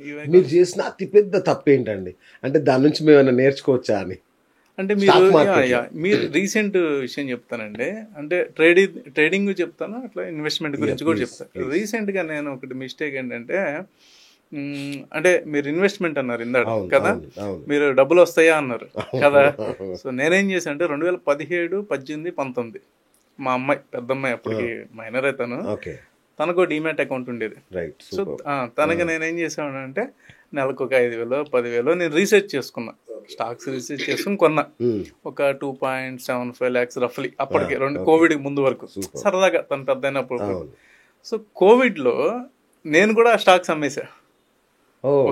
మీరు చేసిన అతిపెద్ద తప్పేంటండి? అంటే దాని నుంచి మేమేమైనా నేర్చుకోవచ్చా అని? అంటే మీరు రీసెంట్ విషయం చెప్తానండి. అంటే ట్రేడింగ్ చెప్తాను, అట్లా ఇన్వెస్ట్మెంట్ గురించి కూడా చెప్తాను. రీసెంట్గా నేను ఒకటి మిస్టేక్ ఏంటంటే, అంటే మీరు ఇన్వెస్ట్మెంట్ అన్నారు ఇందాక కదా, మీరు డబ్బులు వస్తాయా అన్నారు కదా. సో నేనేం చేశాను అంటే 2017, 18, 19 మా అమ్మాయి, పెద్ద అమ్మాయి, అప్పటికి మైనర్ అవుతాను, తనకు డీమ్యాట్ అకౌంట్ ఉండేది. సో తనకి నేనేం చేసాను అంటే నెలకు ఒక 5,000, 10,000 నేను రీసెర్చ్ చేసుకున్నా, స్టాక్స్ రీసెర్చ్ చేసుకుని కొన్నా. ఒక 2.75 lakhs రఫ్లీ అప్పటికి, కోవిడ్ ముందు వరకు సరదాగా తను పెద్ద అయినప్పుడు. సో కోవిడ్లో నేను కూడా స్టాక్స్ అమ్మేశా.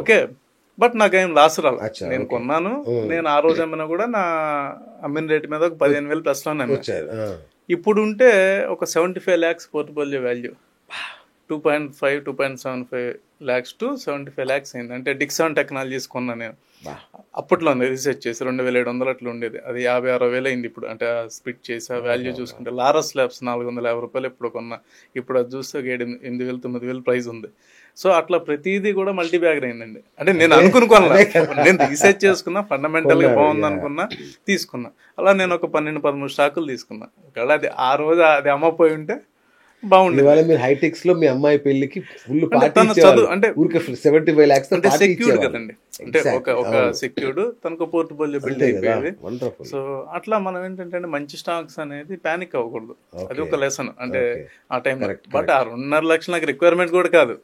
ఓకే, బట్ నాకేం లాస్ రాలి. నేను కొన్నాను, నేను ఆ రోజు అమ్మినా కూడా నా అమ్మిన రేట్ మీద ఒక 15,000 ప్లస్లోనే అమ్మా. ఇప్పుడు ఉంటే ఒక 75 lakhs portfolio value, 2.75 lakhs to 75 lakhs అయింది. అంటే డిక్సాన్ టెక్నాలజీస్ కొన్నా నేను అప్పట్లో రీసెర్చ్ చేసి 2,700 అట్లా ఉండేది, అది 50-60 అయింది ఇప్పుడు. అంటే స్ప్లిట్ చేసి ఆ వాల్యూ చూసుకుంటే లారస్ ల్యాబ్స్ 450 రూపాయలు ఎప్పుడు కొన్నా, ఇప్పుడు అది చూస్తే 7,000, 8,000, 9,000 ప్రైస్ ఉంది. సో అట్లా ప్రతిదీ కూడా మల్టీ బ్యాగర్ అయిందండి. అంటే నేను అనుకున్నా, నేను రీసెర్చ్ చేసుకున్నా, ఫండమెంటల్గా బాగుంది అనుకున్నా, తీసుకున్నా. అలా నేను ఒక 12-13 స్టాకులు తీసుకున్నా. ఒకవేళ అది ఆ రోజు అది అమ్మపోయి ఉంటే బాగుండేది. మీరు హైటెక్స్ లో మీ అమ్మాయి పెళ్లికి ఫుల్ చదువు అంటే 75 lakhs అంటే సెక్యూర్డ్ కదండి, అంటే ఒక సెక్యూర్డ్, తనకు పోర్ట్ఫోలియో బిల్డ్ అయిపోయేది. సో అట్లా మనం ఏంటంటే మంచి స్టాక్స్ అనేది పానిక్ అవ్వకూడదు, అది ఒక లెసన్. అంటే ఆ టైం బట్ ఆ 2.5 లక్షలు నాకు రిక్వైర్మెంట్ కూడా కాదు,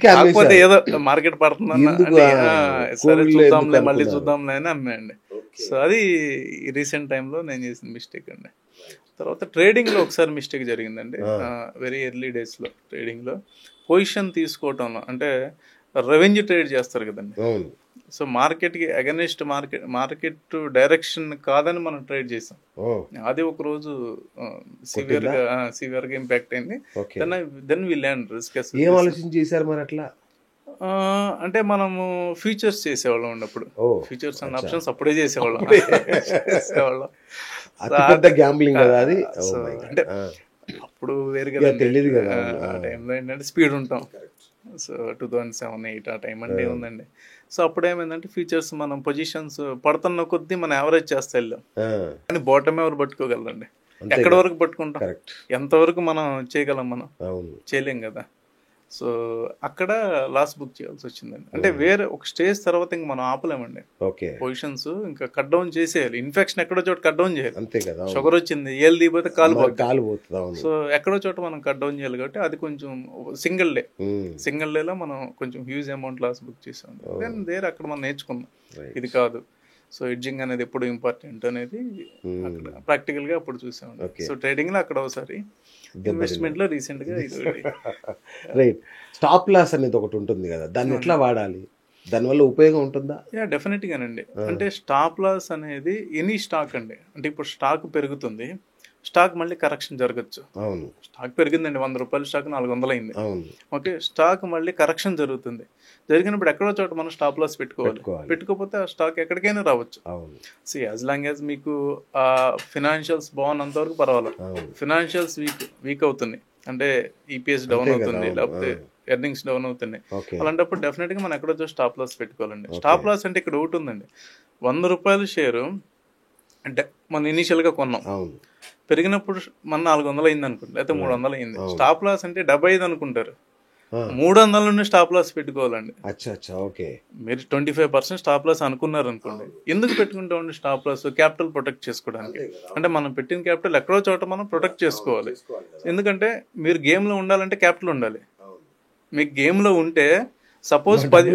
కాకపోతే ఏదో మార్కెట్ పడుతుందన్న, సరే చూద్దాంలే, మళ్ళీ చూద్దాంలే అని అమ్మాయండి. సో అది రీసెంట్ టైంలో నేను చేసిన మిస్టేక్ అండి. తర్వాత ట్రేడింగ్లో ఒకసారి మిస్టేక్ జరిగిందండి, వెరీ ఎర్లీ డేస్లో. ట్రేడింగ్లో పొజిషన్ తీసుకోవటంలో, అంటే రెవెన్యూ ట్రేడ్ చేస్తారు కదండి. సో మార్కెట్కి అగెనిస్ట్ మార్కెట్ డైరెక్షన్ కాదని మనం ట్రేడ్ చేసాం. అది ఒక రోజు సివియర్గా ఇంపాక్ట్ అయింది. Then we learn risk. ఏం ఆలోచన చేశారు మరి అట్లా? అంటే మనము ఫ్యూచర్స్ చేసేవాళ్ళం ఉన్నప్పుడు, ఫ్యూచర్స్ అండ్ ఆప్షన్స్ అప్పుడే చేసేవాళ్ళం. అంటే అప్పుడు వేరు కదా, తెలియదు కదా ఆ టైంలో ఏంటంటే స్పీడ్ ఉంటాం. సో 2007-8 ఆ టైం అంటే ఏముందండి. సో అప్పుడు ఏమైందంటే ఫ్యూచర్స్ మనం పొజిషన్స్ పడుతున్న కొద్దీ మనం యావరేజ్ చేస్తే వెళ్ళాం, కానీ బాటమ్ ఎవరు పట్టుకోగలరండి? ఎక్కడ వరకు పట్టుకుంటాం, ఎంతవరకు మనం చేయగలం? మనం చేయలేం కదా. సో అక్కడ లాస్ బుక్ చేయాల్సి వచ్చిందండి. అంటే వేరే ఒక స్టేజ్ తర్వాత ఇంక మనం ఆపలేమండి పొజిషన్స్, ఇంకా కట్ డౌన్ చేసేయాలి. ఇన్ఫెక్షన్ ఎక్కడో చోట కట్ డౌన్ చేయాలి, అంతే కదా. షుగర్ వచ్చింది, ఏళ్ళు దిగిపోతే కాలు పోతుంది. సో ఎక్కడో చోట మనం కట్ డౌన్ చేయాలి కాబట్టి అది కొంచెం సింగిల్ డేలో మనం కొంచెం హ్యూజ్ అమౌంట్ లాస్ బుక్ చేసాం. దెన్ అక్కడ మనం నేర్చుకున్నాం ఇది కాదు. సో ఎడ్జింగ్ అనేది ఎప్పుడు ఇంపార్టెంట్ అనేది అక్కడ ప్రాక్టికల్ గా అప్పుడు చూసామండి. సో ట్రేడింగ్ లో అక్కడ ఒకసారి, ఇన్వెస్ట్మెంట్ లో రీసెంట్ గా రైట్. స్టాప్ లాస్ అనేది ఒకటి ఉంటుంది కదా, దాన్ని ఎట్లా వాడాలి? దానివల్ల ఉపయోగం ఉంటుందా? డెఫినెట్ గానండి. అంటే స్టాప్ లాస్ అనేది ఎనీ స్టాక్ అండి. అంటే ఇప్పుడు స్టాక్ పెరుగుతుంది, స్టాక్ మళ్ళీ కరెక్షన్ జరగచ్చు. స్టాక్ పెరిగిందండి, 100 రూపాయల స్టాక్ 400 అయింది. ఓకే, స్టాక్ మళ్ళీ కరెక్షన్ జరుగుతుంది. జరిగినప్పుడు ఎక్కడో చోట మనం స్టాప్ లాస్ పెట్టుకోవాలి. పెట్టుకోకపోతే ఆ స్టాక్ ఎక్కడికైనా రావచ్చు. సో యాజ్ లాంగ్ యాజ్ మీకు ఫినాన్షియల్స్ బాగున్నంత వరకు పర్వాలేదు. ఫినాన్షియల్స్ వీక్ అవుతుంది అంటే ఈపీఎస్ డౌన్ అవుతుంది, లేకపోతే ఎర్నింగ్స్ డౌన్ అవుతున్నాయి, అలాంటప్పుడు డెఫినెట్గా మనం ఎక్కడో స్టాప్ లాస్ పెట్టుకోవాలండి. స్టాప్ లాస్ అంటే ఇక్కడ ఒకటి ఉందండి, 100 రూపాయల షేరు అంటే మనం ఇనీషియల్గా కొన్నాం, పెరిగినప్పుడు మన 400 అయింది అనుకోండి, లేకపోతే 300 అయింది. స్టాప్ లాస్ అంటే 75 అనుకుంటారు, 300 నుండి స్టాప్ లాస్ పెట్టుకోవాలండి. మీరు 25% స్టాప్ లాస్ అనుకున్నారు అనుకోండి, ఎందుకు పెట్టుకుంటామండి స్టాప్ లాస్? క్యాపిటల్ ప్రొటెక్ట్ చేసుకోవడానికి. అంటే మనం పెట్టిన క్యాపిటల్ ఎక్కడో చోట మనం ప్రొటెక్ట్ చేసుకోవాలి. ఎందుకంటే మీరు గేమ్లో ఉండాలంటే క్యాపిటల్ ఉండాలి. మీకు గేమ్లో ఉంటే సపోజ్ 10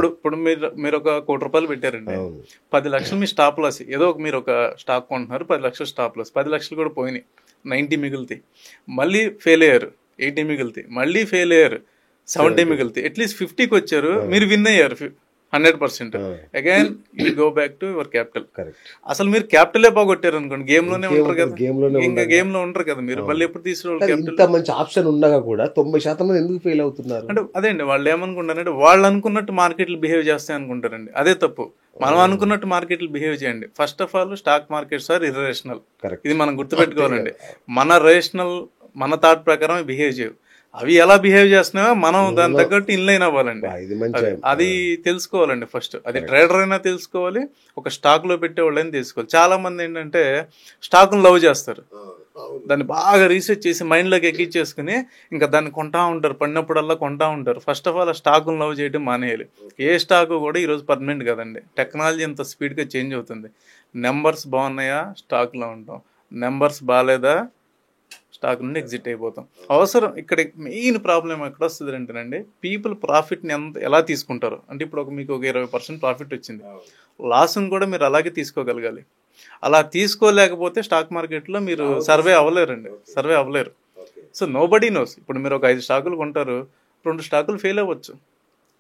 ఇప్పుడు మీరు ఒక 1 కోటి రూపాయలు పెట్టారండి, 10 లక్షలు మీ స్టాప్ లాస్. ఏదో మీరు ఒక స్టాక్ కొంటున్నారు, 10 లక్షలు స్టాప్ లాస్, 10 లక్షలు కూడా పోయినాయి, 90 మిగులుతాయి. మళ్ళీ ఫెయిల్ అయ్యారు, 80 మిగులుతాయి. మళ్ళీ ఫెయిల్ అయ్యారు, 70 మిగులుతాయి. అట్లీస్ట్ 50కి వచ్చారు, మీరు విన్ అయ్యారు 100%. Again you go back to your capital. అసలు మీరు క్యాపిటలే పోగొట్టారు అనుకోండి, గేమ్ లోనే ఉంటారు కదా, ఇంకా గేమ్ లో ఉంటారు కదా మీరు, మళ్ళీ ఎప్పుడు తీసుకోవాలి? మంచి ఆప్షన్ ఉండగా కూడా 90% మంది ఎందుకు ఫెయిల్ అవుతున్నారు అంటే అదే అండి, వాళ్ళు ఏమనుకుంటారంటే వాళ్ళు అనుకున్నట్టు మార్కెట్లు బిహేవ్ చేస్తాయి అనుకుంటారండి. అదే తప్పు. మనం అనుకున్నట్టు మార్కెట్లు బిహేవ్ చేయండి. First of all stock markets are irrational, ఇది మనం గుర్తుపెట్టుకోవాలండి. మన రేషనల్, మన థాట్ ప్రకారం బిహేవ్ చేయవు. అవి ఎలా బిహేవ్ చేస్తున్నాయో మనం దాని తగ్గట్టు ఇన్లైన్ అవ్వాలండి. అది తెలుసుకోవాలండి ఫస్ట్. అది ట్రేడర్ అయినా తెలుసుకోవాలి, ఒక స్టాక్ లో పెట్టే వాళ్ళని తెలుసుకోవాలి. చాలా మంది ఏంటంటే స్టాక్ లవ్ చేస్తారు, దాన్ని బాగా రీసెర్చ్ చేసి మైండ్ లోకి ఎక్కించేసుకుని ఇంకా దాన్ని కొంటా ఉంటారు, పడినప్పుడల్లా కొంటా ఉంటారు. ఫస్ట్ ఆఫ్ ఆల్ ఆ స్టాకులు లవ్ చేయడం మానేయాలి. ఏ స్టాక్ కూడా ఈరోజు పర్మనెంట్ కదండి, టెక్నాలజీ ఎంత స్పీడ్గా చేంజ్ అవుతుంది. నెంబర్స్ బాగున్నాయా స్టాక్లో ఉంటాం, నెంబర్స్ బాగాలేదా స్టాక్ నుండి ఎగ్జిట్ అయిపోతాం. అవసరం ఇక్కడ మెయిన్ ప్రాబ్లం ఎక్కడ వస్తుంది అంటేనండి, పీపుల్ ప్రాఫిట్ని ఎలా తీసుకుంటారు అంటే, ఇప్పుడు మీకు ఒక 20% ప్రాఫిట్ వచ్చింది, లాస్ని కూడా మీరు అలాగే తీసుకోగలగాలి. అలా తీసుకోలేకపోతే స్టాక్ మార్కెట్లో మీరు సర్వే అవ్వలేరు. So no body knows. ఇప్పుడు మీరు ఒక 5 స్టాకులు కొంటారు, 2 స్టాకులు ఫెయిల్ అవ్వచ్చు,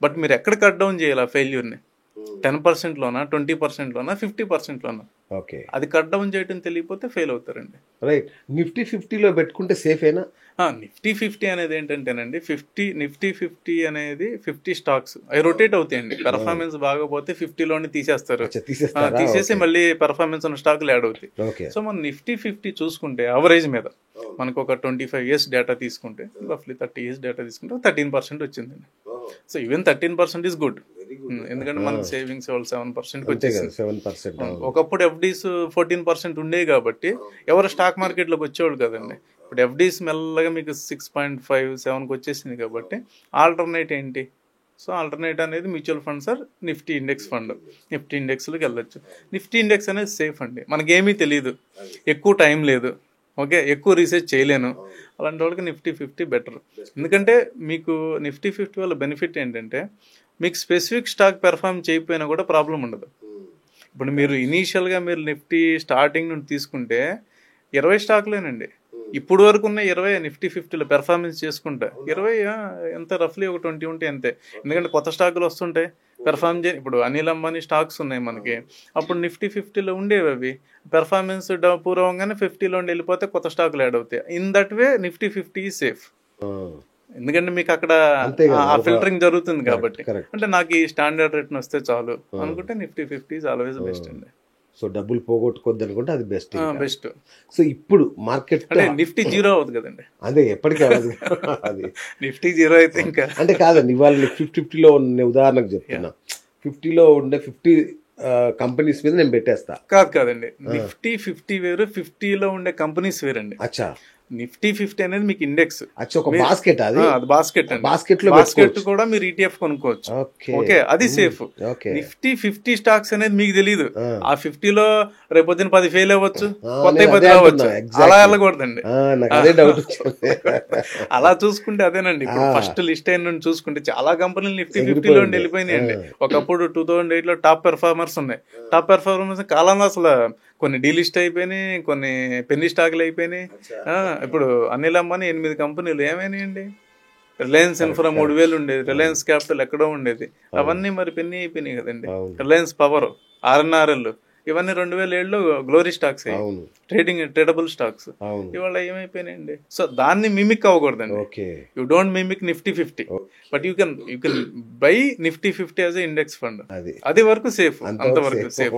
బట్ మీరు ఎక్కడ కట్ డౌన్ చేయాలి ఆ ఫెయిల్యూర్ని? 10%లోనా, 20%లోనా, 50%లోనా? ఓకే, అది కట్ డౌన్ చేయడం తెలియకపోతే ఫెయిల్ అవుతారండి. రైట్. నిఫ్టీ 50లో పెట్టుకుంటే సేఫేనా? నిఫ్టీ 50 అనేది ఏంటంటేనండి, నిఫ్టీ 50 అనేది 50 స్టాక్స్ అవి రొటేట్ అవుతాయండి. పెర్ఫార్మెన్స్ బాగపోతే 50లోని తీసేస్తారు, తీసేసి మళ్ళీ పెర్ఫార్మెన్స్ ఉన్న స్టాక్లు యాడ్ అవుతాయి. సో మన నిఫ్టీ 50 చూసుకుంటే అవరేజ్ మీద మనకు ఒక 25 years డేటా తీసుకుంటే, రఫ్లీ 30 years డేటా తీసుకుంటే 13% వచ్చిందండి. సో ఈవెన్ 13% ఈజ్ గుడ్, ఎందుకంటే మన సేవింగ్స్ వాళ్ళు 7% వచ్చేసింది. ఒకప్పుడు ఎఫ్డీస్ 14% ఉండేవి కాబట్టి ఎవరు స్టాక్ మార్కెట్లోకి వచ్చేవాళ్ళు కదండి. ఇప్పుడు ఎఫ్డీస్ మెల్లగా మీకు 6.5, 7కి వచ్చేసింది కాబట్టి ఆల్టర్నేట్ ఏంటి? సో ఆల్టర్నేట్ అనేది mutual funds or Nifty index fund. Nifty ఇండెక్స్లోకి వెళ్ళొచ్చు. నిఫ్టీ ఇండెక్స్ అనేది సేఫ్ అండి, మనకేమీ తెలియదు, ఎక్కువ టైం లేదు, ఓకే, ఎక్కువ రీసెర్చ్ చేయలేను, అలాంటి వాళ్ళకి నిఫ్టీ 50 బెటర్. ఎందుకంటే మీకు నిఫ్టీ 50 వల్ల బెనిఫిట్ ఏంటంటే, మీకు స్పెసిఫిక్ స్టాక్ పెర్ఫామ్ చేయకపోయినా కూడా ప్రాబ్లం ఉండదు. ఇప్పుడు మీరు ఇనీషియల్గా మీరు నిఫ్టీ స్టార్టింగ్ నుండి తీసుకుంటే 20 స్టాక్లేనండి, ఇప్పుడు వరకు ఉన్న 20 నిఫ్టీ 50లో పెర్ఫార్మెన్స్ చేసుకుంటా 20 ఎంత రఫ్లీ ఒక 20 ఉంటే అంతే. ఎందుకంటే కొత్త స్టాకులు వస్తుంటాయి పెర్ఫార్మ్ ఇప్పుడు అనిల్ అంబానీ స్టాక్స్ ఉన్నాయి మనకి, అప్పుడు నిఫ్టీ 50లో ఉండేవి, అవి పెర్ఫార్మెన్స్ పూర్వంగానే 50లో ఉండి వెళ్ళిపోతే కొత్త స్టాకులు యాడ్ అవుతాయి. In that way Nifty 50 safe, ఎందుకంటే మీకు అక్కడ ఆ ఫిల్టరింగ్ జరుగుతుంది కాబట్టి. అంటే నాకు ఈ స్టాండర్డ్ రేట్ వస్తే చాలు అనుకుంటే నిఫ్టీ 50 ఈజ్ ఆల్వేస్ బెస్ట్ అండి. సో డబ్బులు పోగొట్టుకోవద్దు అనుకుంటే అది బెస్ట్. సో ఇప్పుడు మార్కెట్ అంటే నిఫ్టీ 0 అవుతుంది కదండి, అదే ఎప్పటికీ అవ్వదు అది. నిఫ్టీ 0 అయితే ఇంకా అంటే కాదండి, ఇవాళ 50లో ఉన్న ఉదాహరణకు చెప్తున్నా, 50లో ఉండే 50 కంపెనీస్ మీద నేను పెట్టేస్తా. కాదండి, నిఫ్టీ 50 వేరు, 50లో ఉండే కంపెనీస్ వేరండి. అచ్చా, నిఫ్టీ 50 అనేది మీకు ఇండెక్స్, ఒక బాస్కెట్, అది బాస్కెట్ అండి. బాస్కెట్ కూడా మీరు ETF కొనుక్కోవచ్చు, ఓకే, అది సేఫ్. నిఫ్టీ 50 స్టాక్స్ అనేది మీకు తెలియదు, ఆ 50లో రేపొద్దున 10 ఫెయిల్ అవ్వచ్చు, కొత్త 10 రావచ్చు, అలా వెళ్ళకూడదండి. అలా చూసుకుంటే అదేనండి. ఇప్పుడు ఫస్ట్ లిస్ట్ అయిన నుండి చూసుకుంటే చాలా కంపెనీలు నిఫ్టీ 50లో వెళ్ళిపోయినాయండి. ఒకప్పుడు 2008లో టాప్ పెర్ఫార్మర్స్ ఉన్నాయి. టాప్ పెర్ఫార్మర్స్ కాలంలో అసలు కొన్ని డీలిస్ట్ అయిపోయినాయి, కొన్ని పెన్నీ స్టాక్లు అయిపోయినాయి. ఇప్పుడు అనిల్ అంబానీ 8 కంపెనీలు ఏమైనాయండి. రిలయన్స్ ఇన్ఫ్రా 3000 ఉండేది, రిలయన్స్ క్యాపిటల్ ఎక్కడో ఉండేది, అవన్నీ మరి పెన్నీ అయిపోయినాయి కదండి. రిలయన్స్ పవర్, RNRL ఇవన్నీ 2007లో గ్లోరీ స్టాక్స్, ట్రేడబుల్ స్టాక్స్, ఇవాళ ఏమైపోయినాయండి. సో దాన్ని మిమిక్ అవ్వకూడదండి. You don't mimic Nifty 50, but you can buy Nifty 50 as a index fund. అది వరకు సేఫ్, అంతవరకు సేఫ్.